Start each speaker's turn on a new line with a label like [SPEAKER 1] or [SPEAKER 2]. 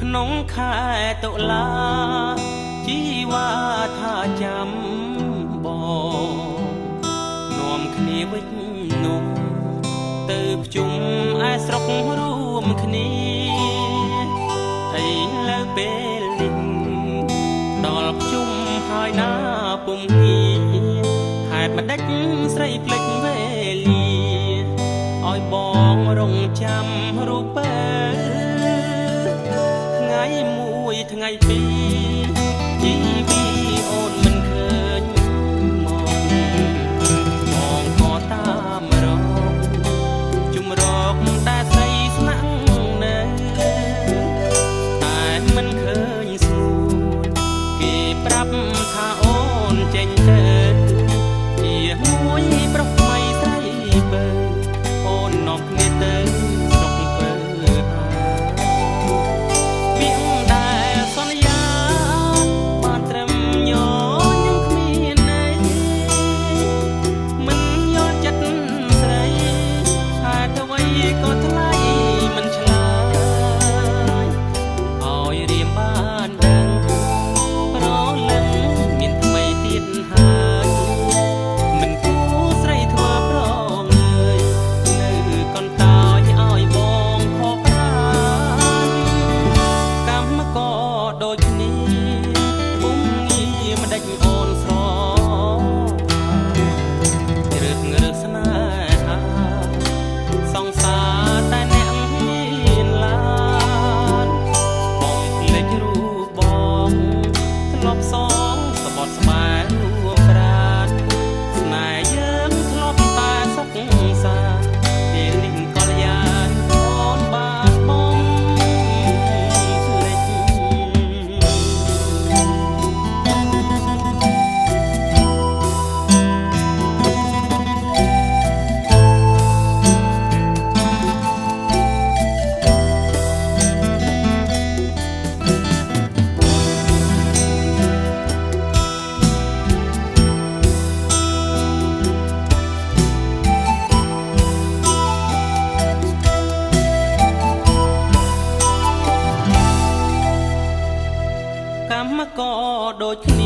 [SPEAKER 1] ក្នុងខែតុលាជីវ៉ាថាចាំបងនាំគ្នាវិជ្ជនំទៅភ្ជុំឯស្រុករួមគ្នាអីលើពេលនេះដល់ភ្ជុំហើយណាពុំងាហេតុម្ដេចស្រីភ្លេចវេលាឲ្យបងរងចាំរូបថ្ងៃមួយថ្ងៃពីរជីវីអូនមិនឃើញមកក៏តាមរកជំរកតែស្រីស្នាក់នៅតែមិនឃើញស្រួលគេប្រាប់ថាអូនចេញទៅជាមួយប្រុសថ្មីស្រីបើអូននាំគ្នាទៅស្រុកបើពាក្យដែលសន្យាបានត្រឹមញញឹមគ្មានន័យមិនយល់ចិត្តស្រីហេតុអ្វីក៏ថ្លៃមិនឆ្លើយឲ្យរៀមបានដឹងប្រលឹងមានថ្មីទៀតហើយមិនគួរស្រីធ្វើប្រងើយនៅកន្តើយឲ្យបងខកប្រាណកម្មក៏ដូចគ្នាពុំងារមិនដេចអូនស្ររើសស្នេហាសង្សារតែអ្នកមានឡានបងភ្លេចរូបបងធ្លាប់សងសបត់ស្បែករួមប្រាណស្នេហ៍យើងធ្លាប់តែសុខសាពេលនេះកល្យានអូនបានបងភ្លេចកម្មក៏ដូចគ្នា